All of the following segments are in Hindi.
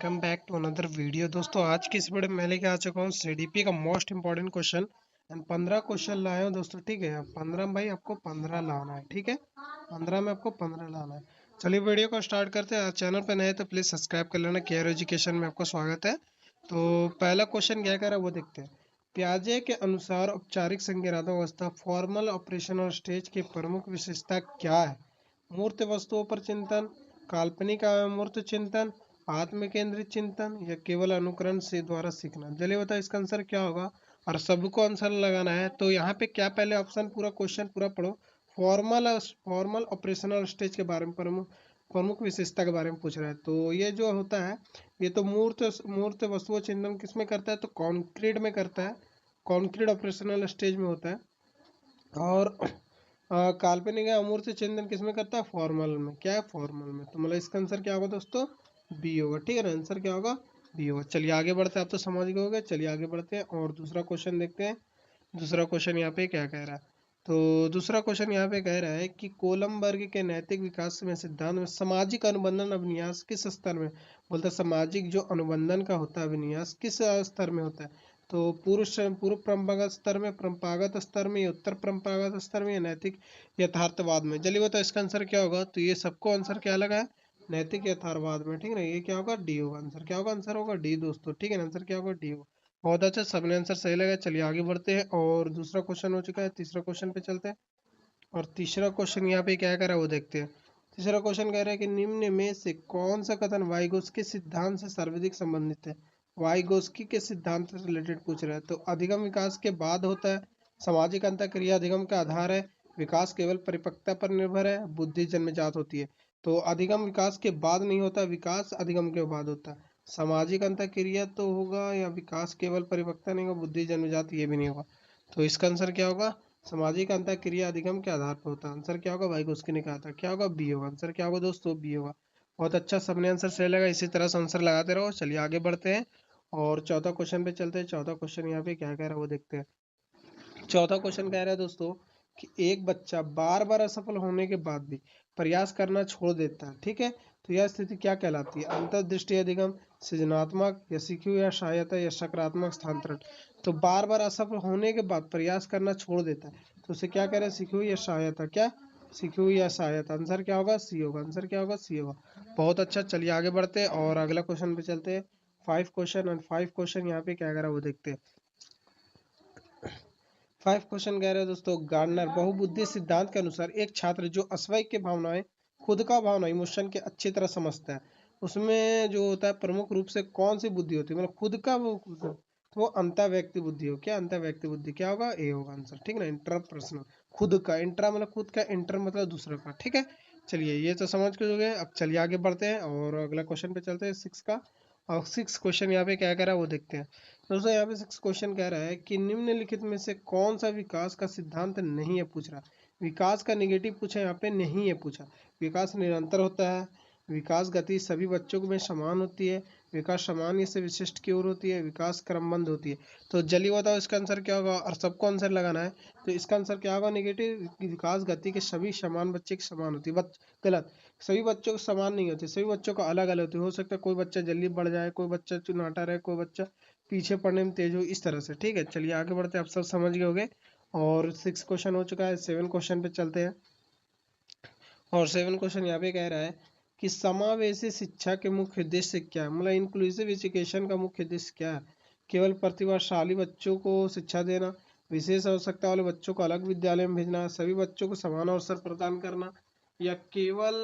Welcome back to another video. दोस्तों आज की इस वीडियो में मैं लेके आ चुका हूँ सीडीपी का most important question and 15 question लाया हूँ दोस्तों। ठीक है, 15 में भाई आपको 15 लाना है। ठीक है, 15 में आपको 15 लाना है। चलिए वीडियो को स्टार्ट करते हैं। चैनल पर नए तो प्लीज़ सब्सक्राइब कर लेना। केयर एजुकेशन में आपको स्वागत है। तो पहला क्वेश्चन क्या कह रहा है वो देखते हैं। प्याजे के अनुसार औपचारिक संज्ञानात्मक अवस्था फॉर्मल ऑपरेशन और स्टेज की प्रमुख विशेषता क्या है? मूर्त वस्तुओं पर चिंतन, काल्पनिक अमूर्त चिंतन, आत्म केंद्रित चिंतन या केवल अनुकरण से द्वारा सीखना। चलिए बताओ इसका आंसर क्या होगा और सबको आंसर लगाना है। तो यहाँ पे क्या पहले ऑप्शन पूरा क्वेश्चन पूरा पढ़ो। फॉर्मल फॉर्मल ऑपरेशनल स्टेज के बारे में प्रमुख प्रमुख विशेषता के बारे में पूछ रहा है। तो ये जो होता है ये तो मूर्त मूर्त वस्तुओं चिंतन किस में करता है? तो कॉन्क्रीट में करता है। कॉन्क्रीट ऑपरेशनल स्टेज में होता है। और काल्पनिक या अमूर्त चिंतन किस में करता है? फॉर्मल में। क्या है? फॉर्मल में। तो मतलब इसका आंसर क्या होगा दोस्तों? बी होगा। ठीक है ना, आंसर क्या होगा? बी होगा। चलिए आगे बढ़ते हैं। आप तो समझ गए होंगे। चलिए आगे बढ़ते हैं और दूसरा क्वेश्चन देखते हैं। दूसरा क्वेश्चन यहाँ पे क्या कह रहा है? तो दूसरा क्वेश्चन यहाँ पे कह रहा है कि कोलमबर्ग के नैतिक विकास में सिद्धांत में सामाजिक अनुबंधन अभिन्यास किस स्तर में? बोलता है सामाजिक जो अनुबंधन का होता है अभिन्यास किस स्तर में होता है? तो पूर्व परंपरागत स्तर में, परंपरागत स्तर में, या उत्तर परंपरागत स्तर में, या नैतिक यथार्थवाद में। चलिए बताओ इसका आंसर क्या होगा? तो ये सबको आंसर क्या लगा है? नैतिक यथार्थवाद में। ठीक है ना, ये क्या होगा? डी होगा। आंसर क्या होगा? आंसर होगा डी दोस्तों। ठीक है ना, आंसर क्या होगा? डी होगा। बहुत अच्छा, सबने आंसर सही लगा। चलिए आगे बढ़ते हैं और दूसरा क्वेश्चन हो चुका है। तीसरा क्वेश्चन पे चलते हैं और तीसरा क्वेश्चन यहाँ पे क्या कर रहा है वो देखते हैं। तीसरा क्वेश्चन कह रहा है कि निम्न में से कौन सा कथन वाइगोस्की सिद्धांत से सर्वाधिक संबंधित है? वाइगोस्की के सिद्धांत से रिलेटेड पूछ रहा है। तो अधिगम विकास के बाद होता है, सामाजिक अंतःक्रिया अधिगम का आधार है, विकास केवल परिपक्वता पर निर्भर है, बुद्धि जन्मजात होती है। तो अधिगम विकास के बाद नहीं होता, विकास अधिगम के बाद होता है। सामाजिक अंतःक्रिया तो होगा या विकास केवल परिपक्वता नहीं होगा, बुद्धि जन्मजात ये भी नहीं होगा। तो इसका आंसर क्या होगा? सामाजिक अंतःक्रिया अधिगम के आधार पर होता है। आंसर क्या होगा? भाई को उसकी ने कहा था क्या होगा? बी होगा। आंसर क्या होगा दोस्तों? बी होगा। बहुत अच्छा, सबने आंसर सही लगा। इसी तरह से आंसर लगाते रहो। चलिए आगे बढ़ते हैं और चौथा क्वेश्चन पे चलते हैं। चौथा क्वेश्चन यहाँ पे क्या कह रहा है वो देखते हैं। चौथा क्वेश्चन कह रहा है दोस्तों कि एक बच्चा बार बार असफल होने के बाद भी प्रयास करना छोड़ देता है। ठीक है, तो यह स्थिति क्या कहलाती है? अंतर्दृष्टि अधिगम, सृजनात्मक, या सीखी हुई सहायता, या सकारात्मक स्थानांतरण। तो बार बार असफल होने के बाद प्रयास करना छोड़ देता है तो उसे क्या कह रहे हैं? सीखी हुई या सहायता। क्या? सीखी हुई या सहायता। आंसर क्या होगा? सी होगा। आंसर क्या होगा? सी होगा। बहुत अच्छा, चलिए आगे बढ़ते हैं और अगला क्वेश्चन पे चलते हैं। 5 क्वेश्चन और 5 क्वेश्चन यहाँ पे क्या कह रहा है वो देखते हैं। 5 क्वेश्चन कह रहे हैं दोस्तों, गार्डनर बहुबुद्धि सिद्धांत के अनुसार एक छात्र जो अस्वयं की भावनाएं खुद का भावना इमोशन के अच्छी तरह समझता है उसमें जो होता है प्रमुख रूप से कौन सी बुद्धि होती है? मतलब खुद का वो अंतर व्यक्ति बुद्धि हो। क्या? अंतर व्यक्ति बुद्धि। क्या होगा? ए होगा आंसर। ठीक है ना, इंटरपर्सनल। खुद का इंट्रा मतलब खुद का, इंटर मतलब दूसरे का। ठीक है, चलिए ये तो समझ के हो गए। अब चलिए आगे बढ़ते हैं और अगला क्वेश्चन पे चलते हैं 6 का। और 6 क्वेश्चन यहाँ पे क्या कह रहा है वो देखते हैं। दोस्तों यहाँ पे 6 क्वेश्चन कह रहा है कि निम्नलिखित में से कौन सा विकास का सिद्धांत नहीं है पूछ रहा। विकास का निगेटिव पूछा, यहाँ पे नहीं है पूछा। विकास निरंतर होता है, विकास गति सभी बच्चों में समान होती है, विकास सामान्य से विशिष्ट की ओर होती है, विकास क्रमबद्ध होती है। तो जल्दी बताओ इसका आंसर क्या होगा और सबको आंसर लगाना है। तो इसका आंसर क्या होगा? निगेटिव। विकास गति के सभी समान बच्चे की समान होती है। गलत। सभी बच्चों को समान नहीं होती, सभी बच्चों को अलग अलग होती है। हो सकता है कोई बच्चा जल्दी बढ़ जाए, कोई बच्चा चुनाटा रहे, कोई बच्चा पीछे पढ़ने में तेज हो, इस तरह से। ठीक है, चलिए आगे बढ़ते हैं। आप सब समझ गए होंगे और 6 क्वेश्चन हो चुका है। 7 क्वेश्चन पे चलते हैं और 7 क्वेश्चन यहाँ पे कह रहा है कि समावेशी शिक्षा के मुख्य उद्देश्य क्या है? मतलब इंक्लूसिव एजुकेशन का मुख्य उद्देश्य क्या है? केवल प्रतिभाशाली बच्चों को शिक्षा देना, विशेष आवश्यकता वाले बच्चों को अलग विद्यालय में भेजना, सभी बच्चों को समान अवसर प्रदान करना, या केवल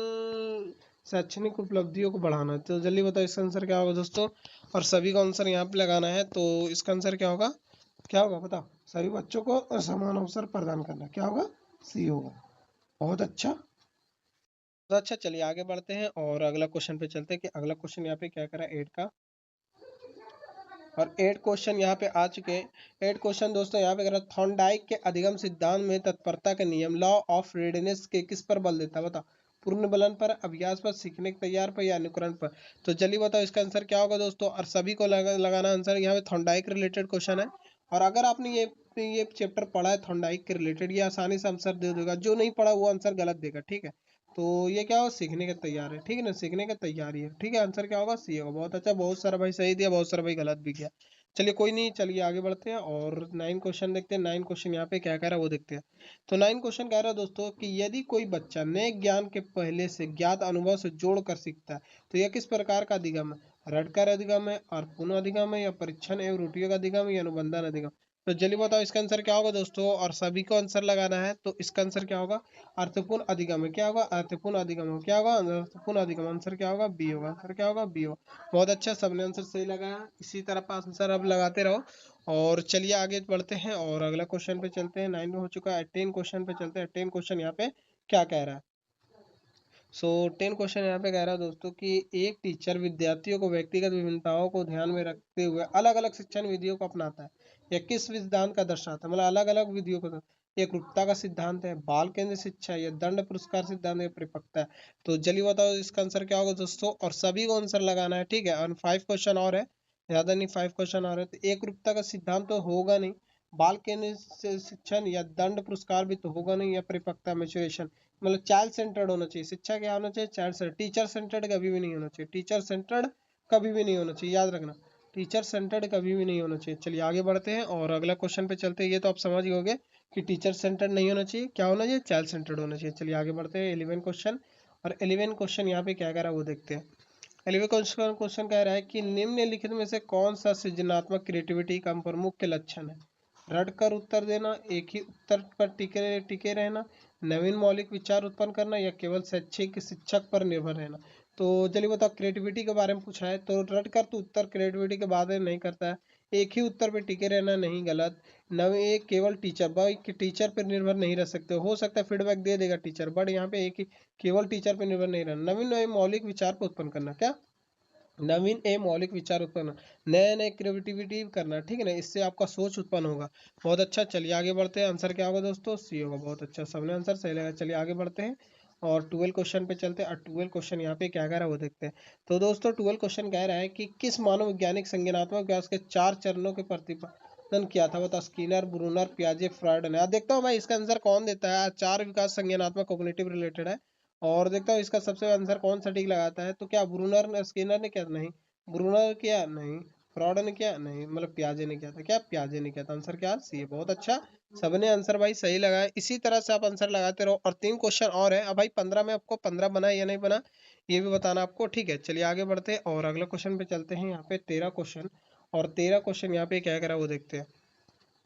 शैक्षणिक उपलब्धियों को बढ़ाना। तो जल्दी बताओ इसका आंसर क्या होगा दोस्तों। और सभी का आंसर यहाँ पे लगाना है। तो इसका आंसर क्या होगा? क्या होगा बताओ? सभी बच्चों को समान अवसर प्रदान करना। क्या होगा? सी होगा। बहुत अच्छा। तो अच्छा, चलिए आगे बढ़ते हैं और अगला क्वेश्चन पे चलते हैं कि अगला क्वेश्चन यहाँ पे क्या करा 8 का। और 8 क्वेश्चन यहाँ पे आ चुके हैं। 8 क्वेश्चन दोस्तों यहाँ पे करा थॉर्नडाइक के अधिगम सिद्धांत में तत्परता के नियम लॉ ऑफ रेडीनेस के किस पर बल देता है? बताओ। पूर्ण बलन पर, अभ्यास पर, सीखने के तैयार पर, या अनुकरण पर। तो जल्दी बताओ इसका आंसर क्या होगा दोस्तों। और सभी को लगाना आंसर। यहाँ पे थॉर्नडाइक रिलेटेड क्वेश्चन है और अगर आपने ये चैप्टर पढ़ा है थॉर्नडाइक के रिलेटेड, ये आसानी से आंसर दे देगा। जो नहीं पढ़ा वो आंसर गलत देगा। ठीक है, तो ये क्या होगा, सीखने के तैयार है, ठीक है ना, सीखने की तैयारी है, ठीक है। आंसर क्या होगा, सी होगा। बहुत अच्छा, बहुत सारा भाई सही दिया, बहुत सारा भाई गलत भी किया। चलिए कोई नहीं, चलिए आगे बढ़ते हैं और 9 क्वेश्चन देखते हैं। 9 क्वेश्चन यहाँ पे क्या कह रहा है वो देखते हैं। तो 9 क्वेश्चन कह रहा है दोस्तों कि यदि कोई बच्चा नए ज्ञान के पहले से ज्ञात अनुभव से जोड़ कर सीखता है तो यह किस प्रकार का अधिगम है, रटकर अधिगम है, और पुनः अधिगम है, या परीक्षण एवं त्रुटियों का अधिगम है, या अनुबंधन अधिगम। तो जल्दी बताओ इसका आंसर क्या होगा दोस्तों, और सभी को आंसर लगाना है। तो इसका आंसर क्या होगा, अर्थपूर्ण अधिगम है। क्या होगा, अर्थपूर्ण अधिगम है। क्या होगा, अर्थपूर्ण अधिगम। आंसर क्या होगा, बी होगा। आंसर क्या होगा, बी होगा। बहुत अच्छा, सबने आंसर सही लगाया। इसी तरह का आंसर अब लगाते रहो। और चलिए आगे बढ़ते हैं और अगला क्वेश्चन पे चलते हैं। 9 में हो चुका है, 10 क्वेश्चन पे चलते हैं। 10 क्वेश्चन यहाँ पे क्या कह रहा है। सो 10 क्वेश्चन यहाँ पे कह रहा है दोस्तों कि एक टीचर विद्यार्थियों को व्यक्तिगत विभिन्नताओं को ध्यान में रखते हुए अलग अलग शिक्षण विधियों को अपनाता है। यह किस सिद्धांत का दर्शाता है, मतलब अलग अलग विधियों को। एकरूपता का सिद्धांत है, बाल केंद्र शिक्षा, या दंड पुरस्कार सिद्धांत, या परिपक्वता है। तो जल्दी बताओ इसका आंसर क्या होगा दोस्तों, और सभी को आंसर लगाना है, ठीक है। और 5 क्वेश्चन और है, ज्यादा नहीं, 5 क्वेश्चन और है। तो एकरूपता का सिद्धांत तो होगा नहीं, बाल केंद्र शिक्षण या दंड पुरस्कार भी तो होगा नहीं, या परिपक्वता मेचुरेशन, मतलब चाइल्ड सेंटर्ड होना चाहिए। शिक्षा क्या होना चाहिए, चाइल्ड सेंटर्ड। टीचर सेंटर्ड कभी भी नहीं होना चाहिए, टीचर सेंटर्ड कभी भी नहीं होना चाहिए, याद रखना, टीचर सेंटर्ड कभी भी नहीं होना चाहिए। चलिए आगे बढ़ते हैं और अगला क्वेश्चन पे चलते हैं। ये तो आप समझ गए होंगे कि टीचर सेंटर्ड नहीं होना चाहिए, क्या होना चाहिए, चाइल्ड सेंटर्ड होना चाहिए। चलिए आगे बढ़ते हैं 11 क्वेश्चन। और 11 क्वेश्चन यहाँ पे क्या कह रहा है वो देखते हैं। 11 क्वेश्चन क्वेश्चन कह रहा है कि निम्नलिखित में से कौन सा सृजनात्मक क्रिएटिविटी का प्रमुख लक्षण है। रट कर उत्तर देना, एक ही उत्तर पर टिके टिके रहना, नवीन मौलिक विचार उत्पन्न करना, या केवल शैक्षिक शिक्षक पर निर्भर रहना। तो चलिए बताओ, क्रिएटिविटी के बारे में पूछा है तो रट कर तो उत्तर क्रिएटिविटी के बारे में नहीं करता है। एक ही उत्तर पे टिके रहना नहीं, गलत। नव एक केवल टीचर, भाई कि टीचर पर निर्भर नहीं रह सकते, हो सकता है फीडबैक दे देगा टीचर, बट यहाँ पे एक ही केवल टीचर पर निर्भर नहीं रहना। नवीन नए मौलिक विचार को उत्पन्न करना, क्या, नवीन ए मौलिक विचार उत्पन्न, नए नए क्रिएटिविटी करना, ठीक है ना, इससे आपका सोच उत्पन्न होगा। बहुत अच्छा, चलिए आगे बढ़ते हैं। आंसर क्या होगा दोस्तों, सी होगा। बहुत अच्छा, सबने आंसर सही लगा। चलिए आगे बढ़ते हैं और 12 क्वेश्चन पे चलते हैं। और 12 क्वेश्चन यहाँ पे क्या कह रहा है वो देखते हैं। तो दोस्तों 12 क्वेश्चन कह रहा है कि किस मानव वैज्ञानिक संज्ञानात्मक विकास के 4 चरणों के प्रतिपादन किया था, बता। स्किनर, ब्रूनर, पियाजे, फ्रॉइड ने। देखता हूँ भाई इसका आंसर कौन देता है। 4 विकास संज्ञानात्मक कॉग्निटिव रिलेटेड है, और देखता हूँ इसका सबसे आंसर कौन सा ठीक लगाता है। तो क्या ब्रूनर ने, स्किनर ने, क्या, नहीं। ब्रूनर किया, नहीं। फ्रॉड ने किया, नहीं। मतलब प्याजे ने किया था, क्या, प्याजे ने किया था। आंसर क्या, सी है। बहुत अच्छा, सबने आंसर भाई सही लगाया। इसी तरह से आप आंसर लगाते रहो। और 3 क्वेश्चन और है। अब भाई 15 में आपको 15 बना या नहीं बना ये भी बताना आपको, ठीक है। चलिए आगे बढ़ते हैं और अगला क्वेश्चन पे चलते हैं। यहाँ पे 13 क्वेश्चन, और 13 क्वेश्चन यहाँ पे क्या कह रहा है वो देखते हैं।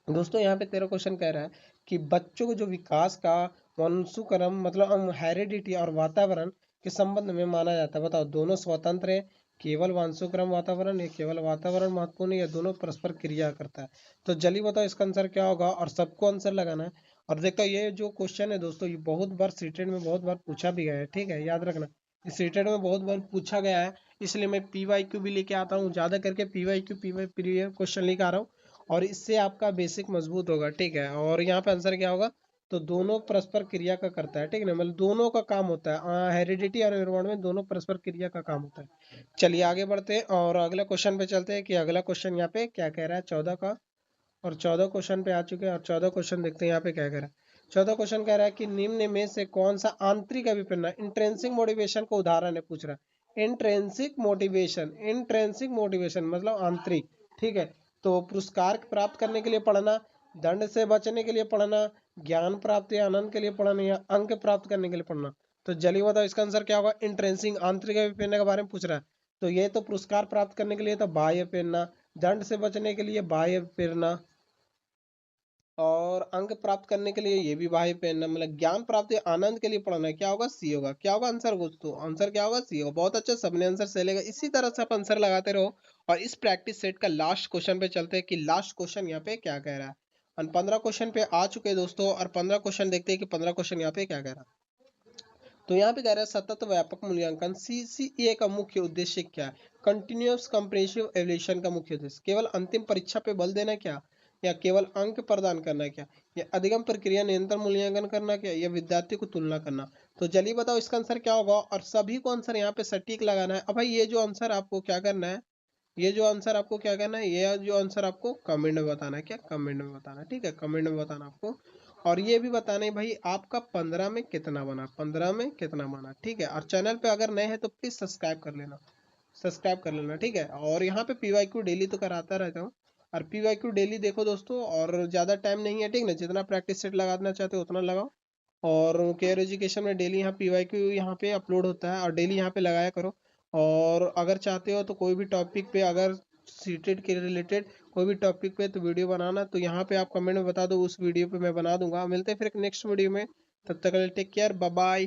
दोस्तों यहाँ पे 13 क्वेश्चन कह रहा है कि बच्चों को जो विकास का वंशुक्रम, मतलब हेरिडिटी और वातावरण के संबंध में माना जाता है, बताओ। दोनों स्वतंत्र है, केवल वंशुक्रम वातावरण है, केवल वातावरण महत्वपूर्ण है, या दोनों परस्पर क्रिया करता है। तो जल्दी बताओ इसका आंसर क्या होगा, और सबको आंसर लगाना है। और देखो ये जो क्वेश्चन है दोस्तों, ये बहुत बार सीटेट में बहुत बार पूछा भी गया है, ठीक है, याद रखना। इस सीटेट में बहुत बार पूछा गया है, इसलिए मैं PYQ भी लेके आता हूँ, ज्यादा करके PYQ क्वेश्चन लेके आ रहा हूँ। और इससे आपका बेसिक मजबूत होगा, ठीक है। और यहाँ पे आंसर क्या होगा, तो दोनों परस्पर क्रिया का करता है, ठीक है ना, मतलब दोनों का काम होता है। हेरिडिटी और एनवायरनमेंट दोनों परस्पर क्रिया का काम होता है। चलिए आगे बढ़ते हैं और अगला क्वेश्चन पे चलते हैं कि अगला क्वेश्चन यहाँ पे क्या कह रहा है 14 का। और 14 क्वेश्चन पे आ चुके हैं, और 14 क्वेश्चन देखते हैं यहाँ पे क्या कह रहा है। 14 क्वेश्चन कह रहा है कि निम्न में से कौन सा आंतरिक अभिप्रेरणा, इंट्रेंसिक मोटिवेशन को उदाहरण है, पूछ रहा है। इंट्रेंसिक मोटिवेशन, इंट्रेंसिक मोटिवेशन मतलब आंतरिक, ठीक है। तो पुरस्कार प्राप्त करने के लिए पढ़ना, दंड से बचने के लिए पढ़ना, ज्ञान प्राप्ति आनंद के लिए पढ़ना, या अंक प्राप्त करने के लिए पढ़ना। तो जल्दी बताओ इसका आंसर क्या होगा। इंट्रेंसिक, आंतरिक अभिप्रेरणा के बारे में पूछ रहा है। तो ये तो पुरस्कार प्राप्त करने के लिए तो बाह्य प्रेरणा, दंड से बचने के लिए बाह्य प्रेरणा, और अंक प्राप्त करने के लिए ये भी बाह्य प्रेरणा, मतलब ज्ञान प्राप्ति आनंद के लिए पढ़ना है। क्या होगा, सी होगा। क्या होगा आंसर दोस्तों, आंसर क्या होगा, सी होगा। बहुत अच्छा, सबने आंसर सही लेगा। इसी तरह से आप आंसर लगाते रहो। और इस प्रैक्टिस सेट का लास्ट क्वेश्चन पे चलते हैं कि लास्ट क्वेश्चन यहाँ पे क्या कह रहा है। और 15 क्वेश्चन पे आ चुके हैं दोस्तों, और 15 क्वेश्चन देखते हैं कि 15 क्वेश्चन यहाँ पे क्या कह रहा है। तो यहाँ पे कह रहा है सतत व्यापक मूल्यांकन CCA का मुख्य उद्देश्य क्या है। कंटिन्यूअस कंप्रेहेंसिव एवल्यूशन का मुख्य उद्देश्य केवल अंतिम परीक्षा पे बल देना क्या, या केवल अंक प्रदान करना क्या, या अधिगम प्रक्रिया निरंतर मूल्यांकन करना क्या, या विद्यार्थी को तुलना करना। तो जल्दी बताओ इसका आंसर क्या होगा, और सभी को आंसर यहाँ पे सटीक लगाना है। अब भाई ये जो आंसर आपको क्या करना है, ये जो आंसर आपको क्या करना है, ये जो आंसर आपको कमेंट में बताना है, क्या, कमेंट में बताना है, ठीक है, कमेंट में बताना आपको। और ये भी बताना है भाई आपका 15 में कितना बना, 15 में कितना बना, ठीक है। और चैनल पे अगर नए हैं तो प्लीज सब्सक्राइब कर लेना, सब्सक्राइब कर लेना, ठीक है। और यहाँ पे पीवाईक्यू डेली तो कराता रहता हूँ, और पीवाईक्यू डेली देखो दोस्तों, और ज़्यादा टाइम नहीं है, ठीक ना, जितना प्रैक्टिस सेट लगाना चाहते हो उतना लगाओ। और केयर एजुकेशन में डेली यहाँ पीवाईक्यू यहाँ पे अपलोड होता है, और डेली यहाँ पे लगाया करो। और अगर चाहते हो तो कोई भी टॉपिक पे, अगर सीटेड के रिलेटेड कोई भी टॉपिक पे तो वीडियो बनाना, तो यहाँ पे आप कमेंट में बता दो, उस वीडियो पे मैं बना दूंगा। मिलते हैं फिर एक नेक्स्ट वीडियो में, तब तक के लिए टेक केयर, बाय बाय।